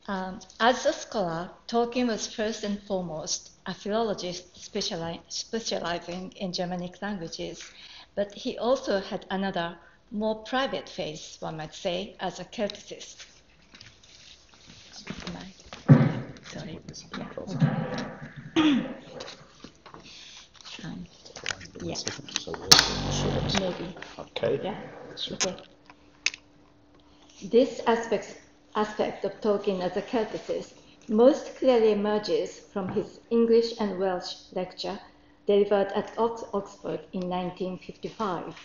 As a scholar, Tolkien was first and foremost a philologist specializing in Germanic languages, but he also had another, more private phase, one might say, as a Celticist. Sorry. Yeah. Maybe. Okay. Yeah. Okay. This aspect of Tolkien as a Celticist most clearly emerges from his English and Welsh lecture delivered at Oxford in 1955.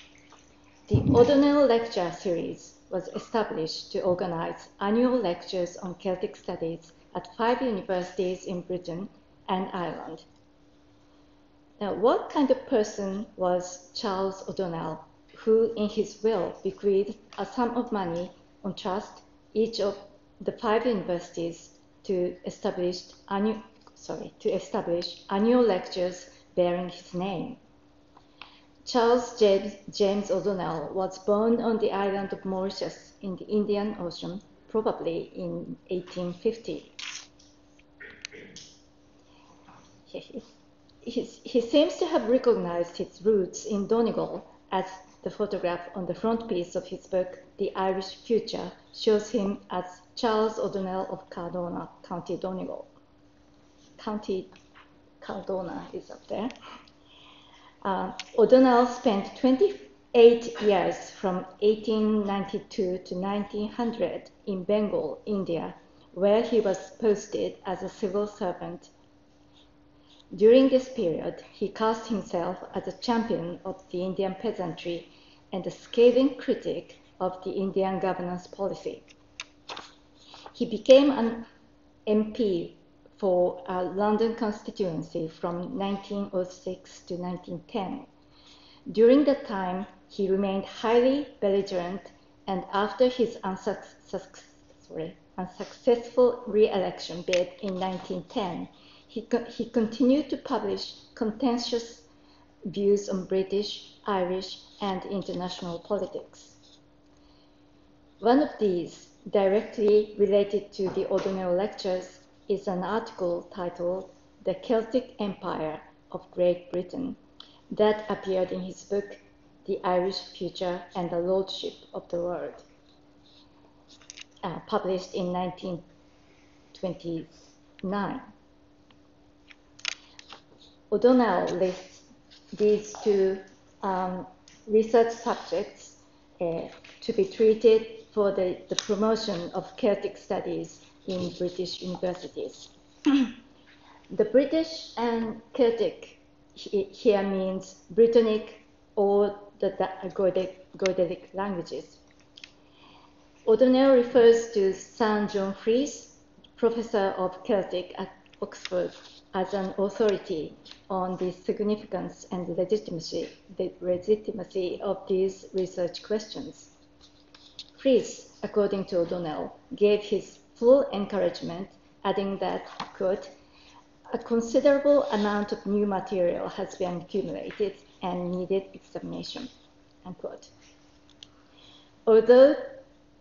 The O'Donnell Lecture Series was established to organize annual lectures on Celtic studies at 5 universities in Britain and Ireland. Now, what kind of person was Charles O'Donnell, who in his will bequeathed a sum of money on trust each of the 5 universities to establish annual lectures bearing his name? Charles James O'Donnell was born on the island of Mauritius in the Indian Ocean, probably in 1850. He seems to have recognized his roots in Donegal, as the photograph on the frontispiece of his book, The Irish Future, shows him as Charles O'Donnell of Cardona, County Donegal. County Cardona is up there. O'Donnell spent 28 years from 1892 to 1900 in Bengal, India, where he was posted as a civil servant. During this period, he cast himself as a champion of the Indian peasantry and a scathing critic of the Indian governance policy. He became an MP for a London constituency from 1906 to 1910. During that time, he remained highly belligerent, and after his unsuccessful re-election bid in 1910, he continued to publish contentious views on British, Irish, and international politics. One of these, directly related to the O'Donnell lectures, is an article titled The Celtic Empire of Great Britain that appeared in his book The Irish Future and the Lordship of the World, published in 1929. O'Donnell lists these two research subjects to be treated for the promotion of Celtic studies in British universities. The British and Celtic here means Britannic or the Goidelic languages. O'Donnell refers to Sir John Fries, professor of Celtic at Oxford, as an authority on the significance and legitimacy of these research questions. Fries, according to O'Donnell, gave his full encouragement, adding that, quote, a considerable amount of new material has been accumulated and needed examination, unquote. Although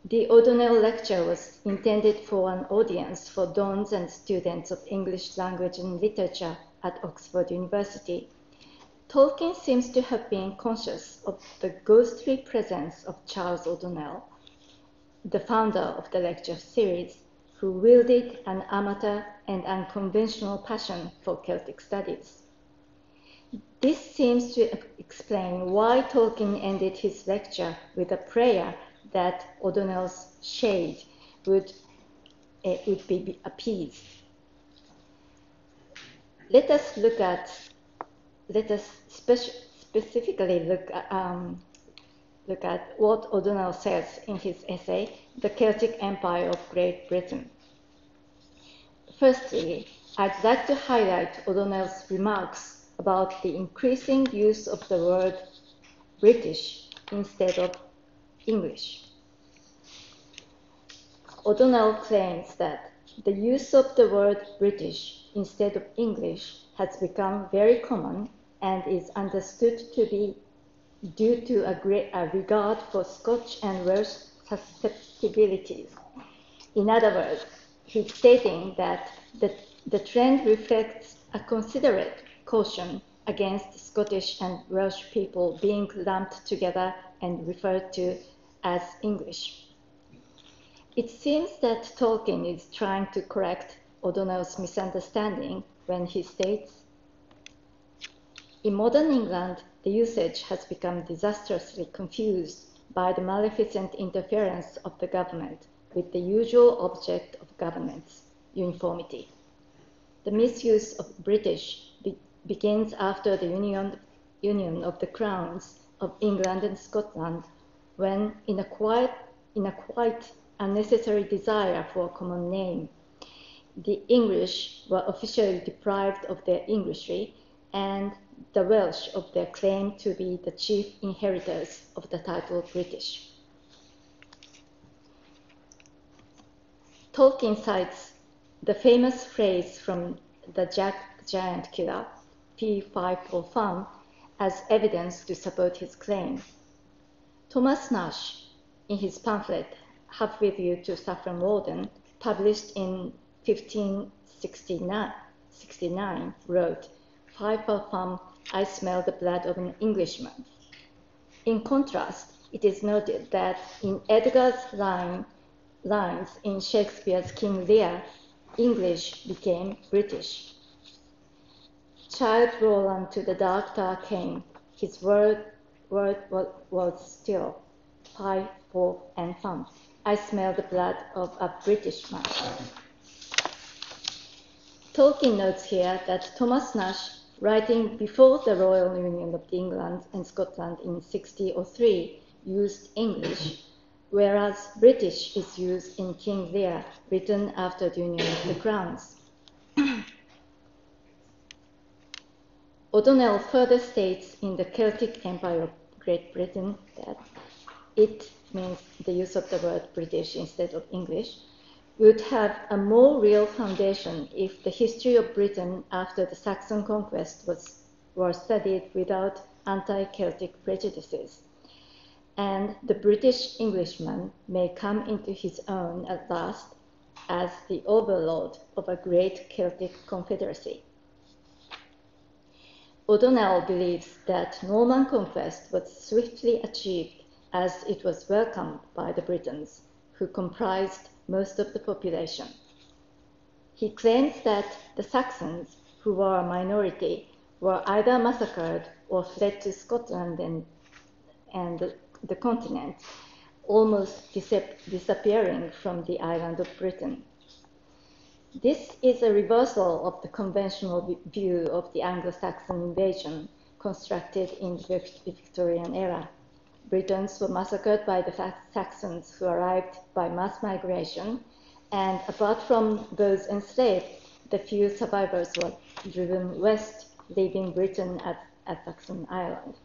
the O'Donnell lecture was intended for an audience for dons and students of English language and literature at Oxford University, Tolkien seems to have been conscious of the ghostly presence of Charles O'Donnell, the founder of the lecture series, who wielded an amateur and unconventional passion for Celtic studies. This seems to explain why Tolkien ended his lecture with a prayer that O'Donnell's shade would be appeased. Let us specifically look at what O'Donnell says in his essay, The Celtic Empire of Great Britain. Firstly, I'd like to highlight O'Donnell's remarks about the increasing use of the word British instead of English. O'Donnell claims that the use of the word British instead of English has become very common and is understood to be due to a regard for Scotch and Welsh susceptibilities. In other words, he's stating that the trend reflects a considerate caution against Scottish and Welsh people being lumped together and referred to as English. It seems that Tolkien is trying to correct O'Donnell's misunderstanding when he states, "In modern England, the usage has become disastrously confused by the maleficent interference of the government with the usual object of government's uniformity. The misuse of British begins after the union of the crowns of England and Scotland, when, in a quite unnecessary desire for a common name, the English were officially deprived of their Englishry, and the Welsh of their claim to be the chief inheritors of the title British." Tolkien cites the famous phrase from the Jack Giant Killer, P5 for fun, as evidence to support his claim. Thomas Nash, in his pamphlet Half-Way View to Saffron Walden, published in 1569, wrote, "5 for fun, I smell the blood of an Englishman." In contrast, it is noted that in Edgar's lines in Shakespeare's King Lear, English became British. "Child Roland to the dark tower came, his word was still, 5 for and fun, I smell the blood of a British man." Tolkien notes here that Thomas Nash, writing before the Royal Union of England and Scotland in 1603, used English, whereas British is used in King Lear, written after the Union of the Crowns. O'Donnell further states in the Celtic Empire of Great Britain that it means the use of the word British instead of English, would have a more real foundation if the history of Britain after the Saxon conquest were studied without anti-Celtic prejudices, and the British Englishman may come into his own at last as the overlord of a great Celtic confederacy. O'Donnell believes that Norman conquest was swiftly achieved as it was welcomed by the Britons, who comprised most of the population. He claims that the Saxons, who were a minority, were either massacred or fled to Scotland and the continent, almost disappearing from the island of Britain. This is a reversal of the conventional view of the Anglo-Saxon invasion constructed in the Victorian era. Britons were massacred by the Saxons who arrived by mass migration, and apart from those enslaved, the few survivors were driven west, leaving Britain at Saxon Island.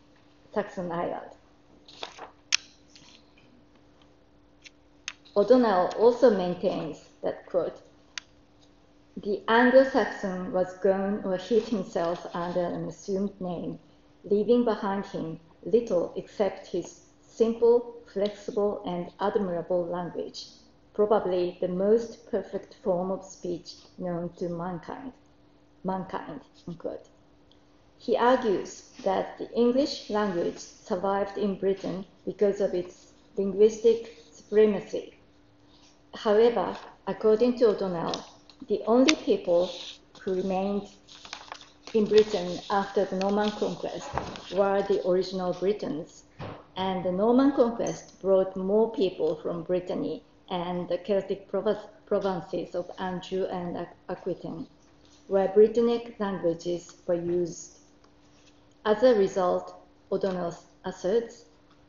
O'Donnell also maintains that, quote, "The Anglo-Saxon was gone or hid himself under an assumed name, leaving behind him little except his simple, flexible, and admirable language, probably the most perfect form of speech known to mankind." Unquote. He argues that the English language survived in Britain because of its linguistic supremacy. However, according to O'Donnell, the only people who remained in Britain after the Norman conquest were the original Britons, and the Norman conquest brought more people from Brittany and the Celtic provinces of Anjou and Aquitaine, where Britannic languages were used. As a result, O'Donnell asserts,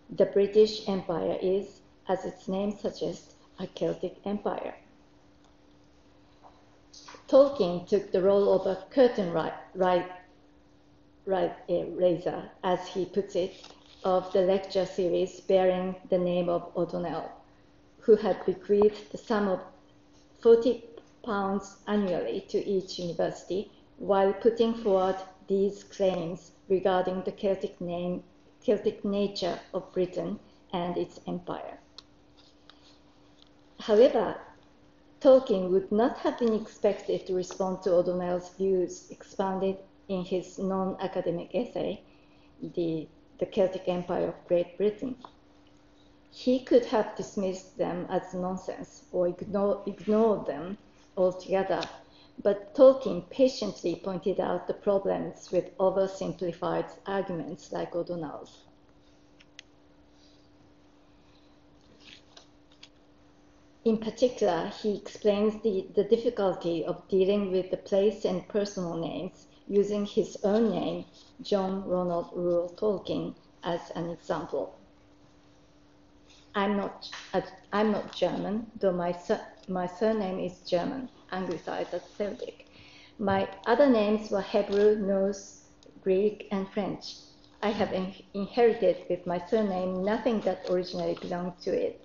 the British Empire is, as its name suggests, a Celtic empire. Tolkien took the role of a curtain raiser, as he puts it, of the lecture series bearing the name of O'Donnell, who had bequeathed the sum of £40 annually to each university while putting forward these claims regarding the Celtic nature of Britain and its empire. However, Tolkien would not have been expected to respond to O'Donnell's views expounded in his non-academic essay, the Celtic Empire of Great Britain. He could have dismissed them as nonsense or ignored them altogether, but Tolkien patiently pointed out the problems with oversimplified arguments like O'Donnell's. In particular, he explains the difficulty of dealing with the place and personal names using his own name, John Ronald Reuel Tolkien, as an example. I'm not German, though my surname is German, anglicized as Celtic. My other names were Hebrew, Norse, Greek, and French. I have inherited with my surname nothing that originally belonged to it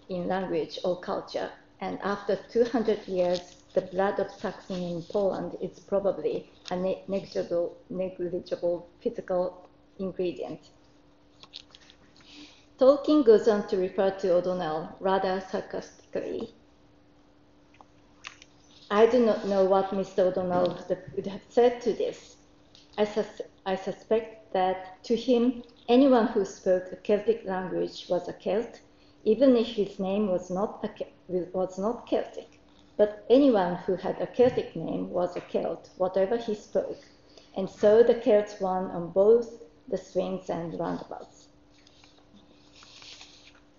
in language or culture, and after 200 years, the blood of Saxony in Poland is probably a negligible physical ingredient. Tolkien goes on to refer to O'Donnell rather sarcastically. I do not know what Mr. O'Donnell would have said to this. I suspect that to him, anyone who spoke a Celtic language was a Celt, even if his name was not Celtic. But anyone who had a Celtic name was a Celt, whatever he spoke. And so the Celts won on both the swings and roundabouts.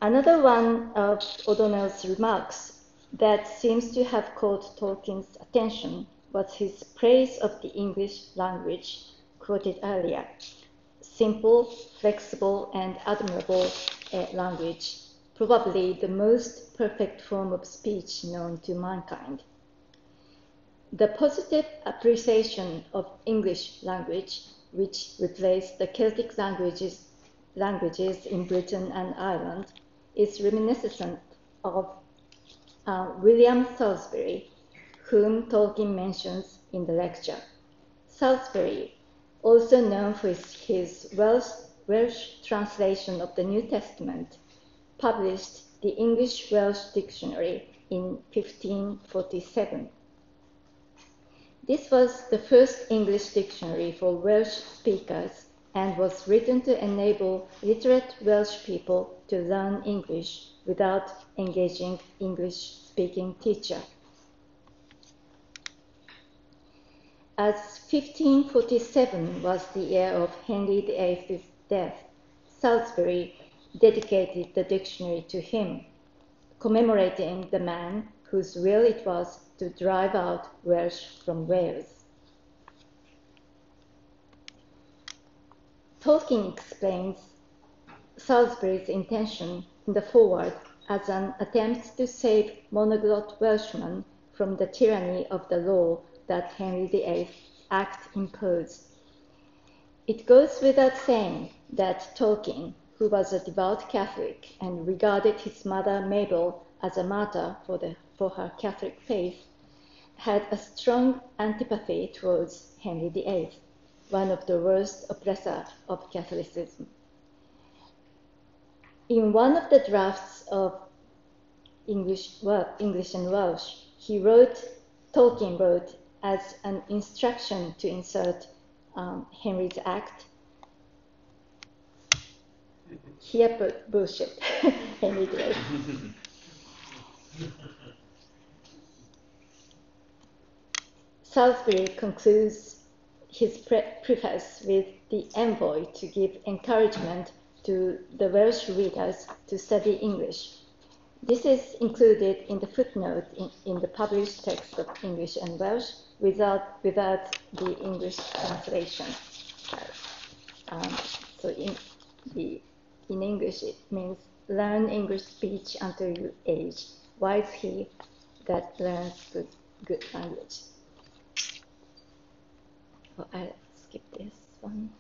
Another one of O'Donnell's remarks that seems to have caught Tolkien's attention was his praise of the English language quoted earlier. Simple, flexible, and admirable language, probably the most perfect form of speech known to mankind. The positive appreciation of English language, which replaced the Celtic languages in Britain and Ireland, is reminiscent of William Salisbury, whom Tolkien mentions in the lecture. Salisbury, also known for his Welsh translation of the New Testament, published the English-Welsh Dictionary in 1547. This was the first English dictionary for Welsh speakers and was written to enable literate Welsh people to learn English without engaging English-speaking teacher. As 1547 was the year of Henry VIII's death, Salisbury dedicated the dictionary to him, commemorating the man whose will it was to drive out Welsh from Wales. Tolkien explains Salisbury's intention in the foreword as an attempt to save monoglot Welshmen from the tyranny of the law that Henry VIII's Act imposed. It goes without saying that Tolkien, who was a devout Catholic and regarded his mother Mabel as a martyr for her Catholic faith, had a strong antipathy towards Henry VIII, one of the worst oppressors of Catholicism. In one of the drafts of English and Welsh, Tolkien wrote as an instruction to insert Henry's Act. Here put bullshit, Henry VIII. Salisbury concludes his preface with the envoy to give encouragement to the Welsh readers to study English. This is included in the footnote in the published text of English and Welsh without the English translation. So in English it means learn English speech until you age. Wise he that learns good language. I'll skip this one.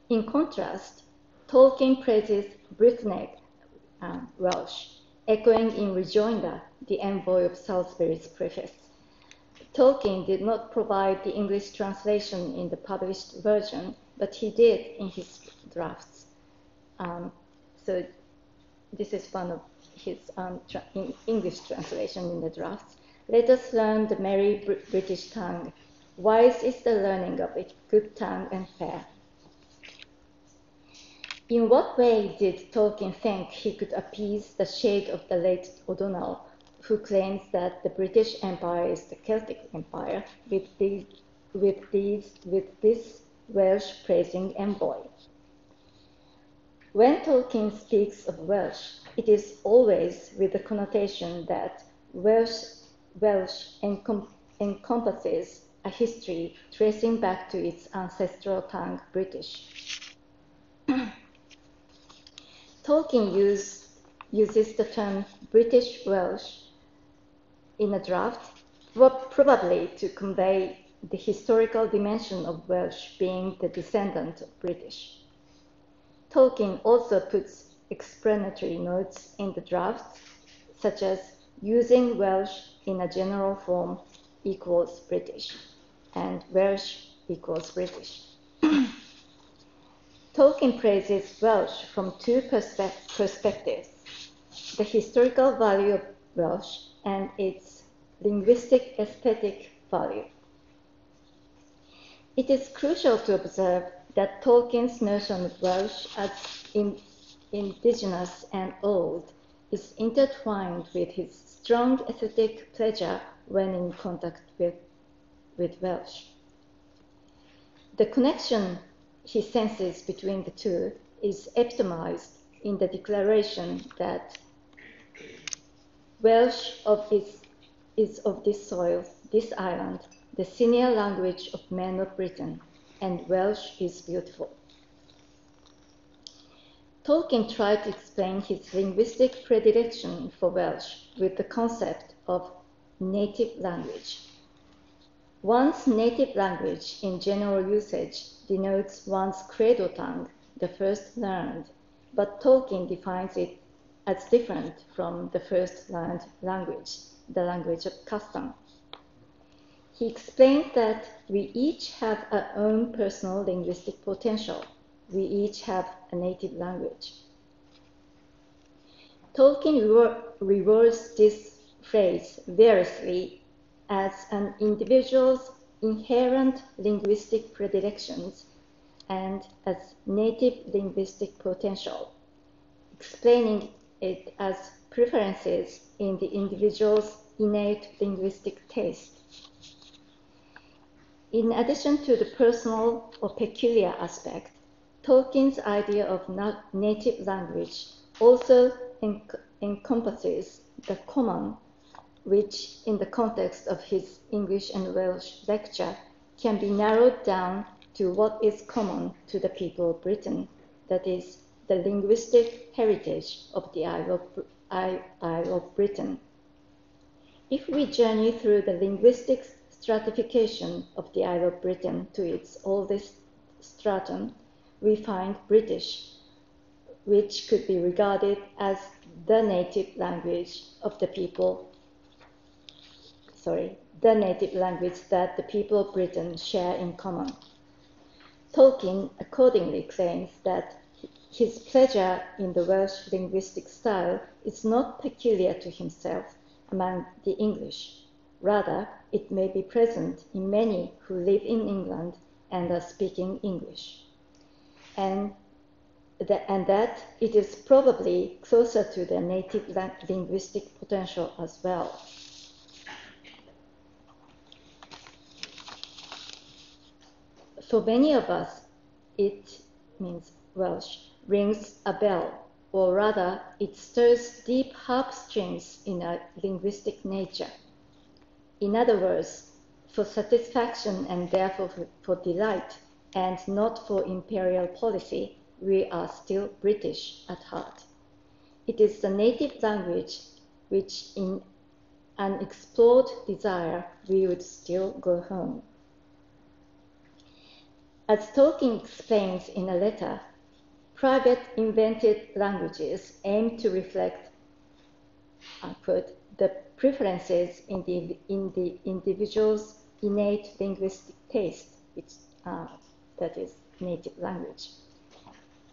In contrast, Tolkien praises Britannic Welsh, echoing in rejoinder the envoy of Salisbury's preface. Tolkien did not provide the English translation in the published version, but he did in his drafts. So this is one of his English translation in the drafts. Let us learn the merry British tongue. Wise is the learning of it, good tongue and fair. In what way did Tolkien think he could appease the shade of the late O'Donnell, who claims that the British Empire is the Celtic Empire, with this Welsh praising envoy? When Tolkien speaks of Welsh, it is always with the connotation that Welsh encompasses a history tracing back to its ancestral tongue, British. Tolkien uses the term British Welsh in a draft, probably to convey the historical dimension of Welsh being the descendant of British. Tolkien also puts explanatory notes in the draft, such as using Welsh in a general form equals British, and Welsh equals British. Tolkien praises Welsh from two perspectives, the historical value of Welsh and its linguistic aesthetic value. It is crucial to observe that Tolkien's notion of Welsh as indigenous and old is intertwined with his strong aesthetic pleasure when in contact with Welsh. The connection he senses between the two is epitomized in the declaration that Welsh is of this soil, this island, the senior language of men of Britain, and Welsh is beautiful. Tolkien tried to explain his linguistic predilection for Welsh with the concept of native language. One's native language in general usage denotes one's cradle tongue, the first learned, but Tolkien defines it as different from the first learned language, the language of custom. He explained that we each have our own personal linguistic potential. We each have a native language. Tolkien rewards this phrase variously as an individual's inherent linguistic predilections and as native linguistic potential, explaining it as preferences in the individual's innate linguistic taste. In addition to the personal or peculiar aspect, Tolkien's idea of native language also encompasses the common, which in the context of his English and Welsh lecture can be narrowed down to what is common to the people of Britain, that is, the linguistic heritage of the Isle of Britain. If we journey through the linguistic stratification of the Isle of Britain to its oldest stratum, we find British, which could be regarded as the native language of the people, the native language that the people of Britain share in common. Tolkien accordingly claims that his pleasure in the Welsh linguistic style is not peculiar to himself among the English. Rather, it may be present in many who live in England and are speaking English, and that it is probably closer to their native linguistic potential as well. For many of us, it means Welsh rings a bell, or rather, it stirs deep heartstrings in our linguistic nature. In other words, for satisfaction and therefore for delight, and not for imperial policy, we are still British at heart. It is the native language which, in an explored desire, we would still go home. As Tolkien explains in a letter, private invented languages aim to reflect, unquote, the preferences in the individual's innate linguistic taste, which that is native language.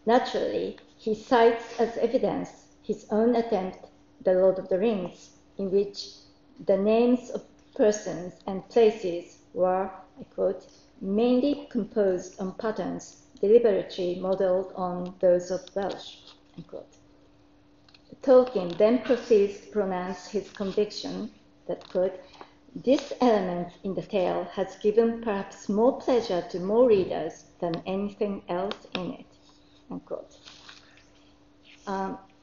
Naturally, he cites as evidence his own attempt The Lord of the Rings, in which the names of persons and places were, I quote, mainly composed on patterns deliberately modeled on those of Welsh, unquote. Tolkien then proceeds to pronounce his conviction that, quote, this element in the tale has given perhaps more pleasure to more readers than anything else in it, unquote.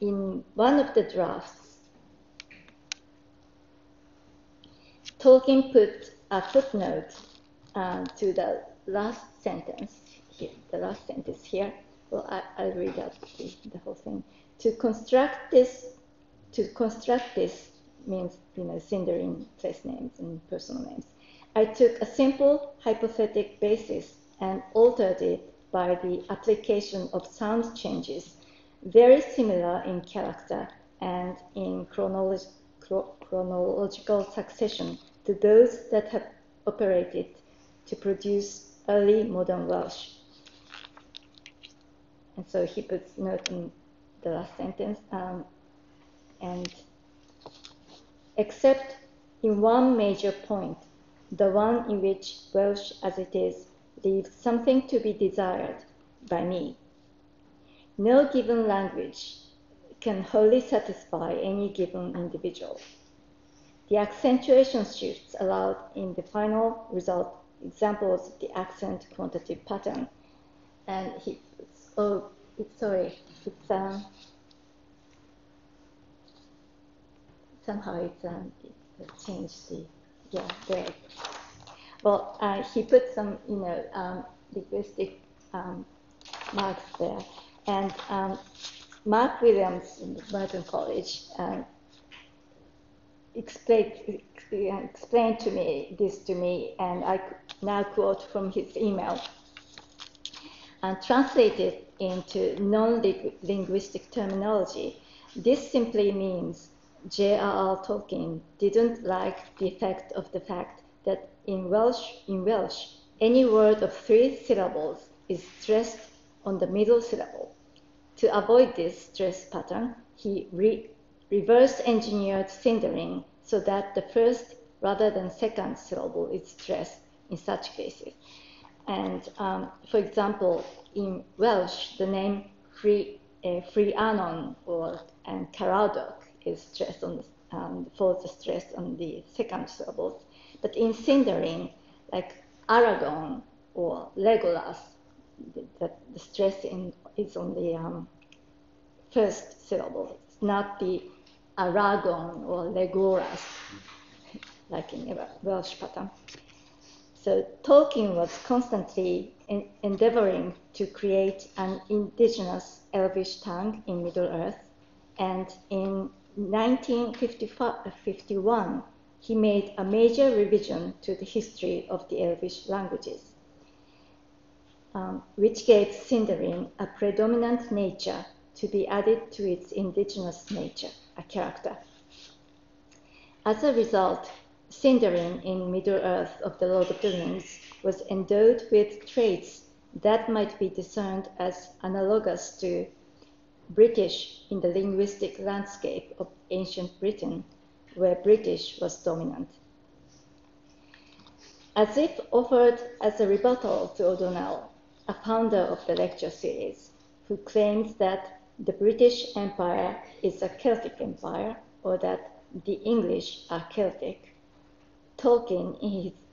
In one of the drafts, Tolkien put a footnote to the last sentence here. Well, I'll read out the whole thing. To construct this means, Sindarin place names and personal names. I took a simple hypothetic basis and altered it by the application of sound changes, very similar in character and in chronological succession to those that have operated to produce early modern Welsh. And so he puts note in the last sentence, and except in one major point, the one in which Welsh as it is leaves something to be desired by me. No given language can wholly satisfy any given individual. The accentuation shifts allowed in the final result examples of the accent quantitative pattern. And he puts, somehow it changed the, Well, he put some, linguistic marks there. And Mark Williams in Merton College explained to me this, and I now quote from his email, and translated into non-linguistic terminology. This simply means J.R.R. Tolkien didn't like the effect of the fact that in Welsh, any word of 3 syllables is stressed on the middle syllable. To avoid this stress pattern, he reverse engineered Sindarin so that the first rather than second syllable is stressed in such cases. And for example, in Welsh, the name Rhiannon and Caradog is stressed falls the stress on the second syllables. But in Sindarin, like Aragorn or Legolas, the stress is on the first syllable. It's not the Aragorn or Legolas, like in Welsh pattern. So Tolkien was constantly endeavoring to create an indigenous Elvish tongue in Middle-earth, and in 1951, he made a major revision to the history of the Elvish languages, which gave Sindarin a predominant nature to be added to its indigenous nature, a character. As a result, Sindarin in Middle-earth of the Lord of the Rings was endowed with traits that might be discerned as analogous to British in the linguistic landscape of ancient Britain, where British was dominant. As if offered as a rebuttal to O'Donnell, a founder of the lecture series, who claims that the British Empire is a Celtic empire, or that the English are Celtic, Tolkien,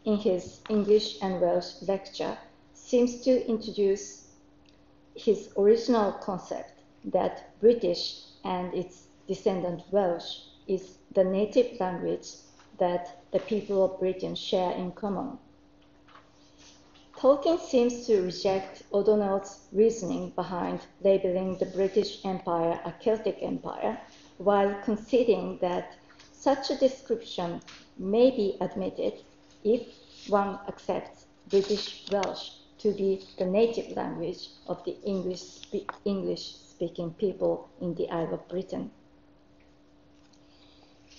in his English and Welsh lecture, seems to introduce his original concept that British and its descendant Welsh is the native language that the people of Britain share in common. Tolkien seems to reject O'Donnell's reasoning behind labeling the British Empire a Celtic empire, while conceding that such a description may be admitted if one accepts British Welsh to be the native language of the English-speaking people in the Isle of Britain.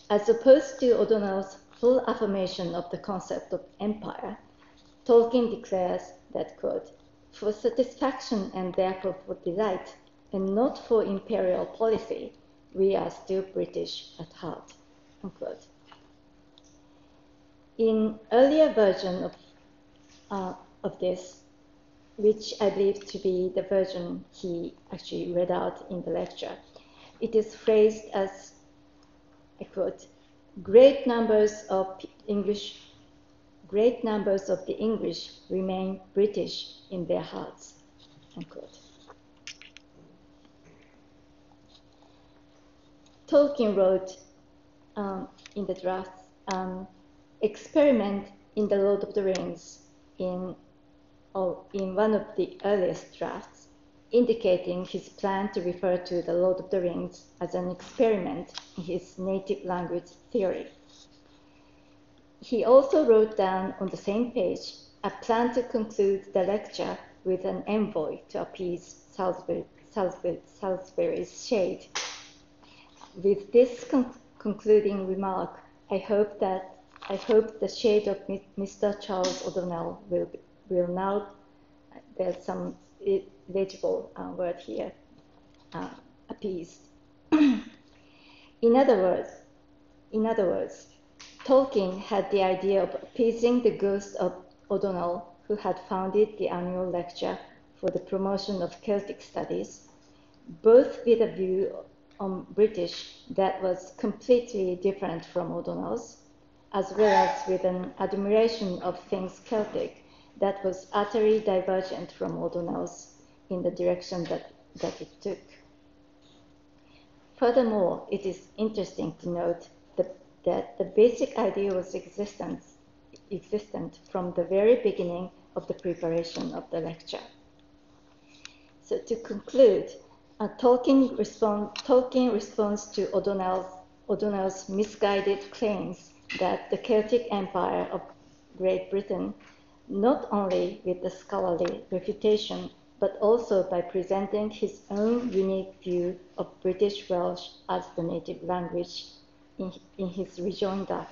As opposed to O'Donnell's full affirmation of the concept of empire, Tolkien declares that, quote, for satisfaction and therefore for delight, and not for imperial policy, we are still British at heart, unquote. In earlier version of this, which I believe to be the version he actually read out in the lecture, it is phrased as, I quote, great numbers of the English remain British in their hearts, unquote. Tolkien wrote in the draft, experiment in the Lord of the Rings in one of the earliest drafts, indicating his plan to refer to the Lord of the Rings as an experiment in his native language theory. He also wrote down on the same page a plan to conclude the lecture with an envoy to appease Salisbury's shade. With this concluding remark, I hope the shade of Mr. Charles O'Donnell will now, there's some legible word here, appeased. In other words, Tolkien had the idea of appeasing the ghost of O'Donnell, who had founded the annual lecture for the promotion of Celtic studies, both with a view on British that was completely different from O'Donnell's, as well as with an admiration of things Celtic that was utterly divergent from O'Donnell's in the direction that it took. Furthermore, it is interesting to note that the basic idea was existent from the very beginning of the preparation of the lecture. So to conclude, Tolkien responds to O'Donnell's misguided claims that the Celtic Empire of Great Britain, not only with the scholarly refutation, but also by presenting his own unique view of British Welsh as the native language in his rejoinder.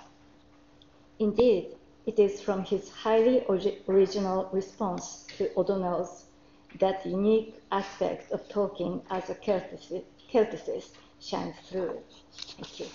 Indeed, it is from his highly original response to O'Donnell's that unique aspect of Tolkien as a Celticist shines through. Thank you.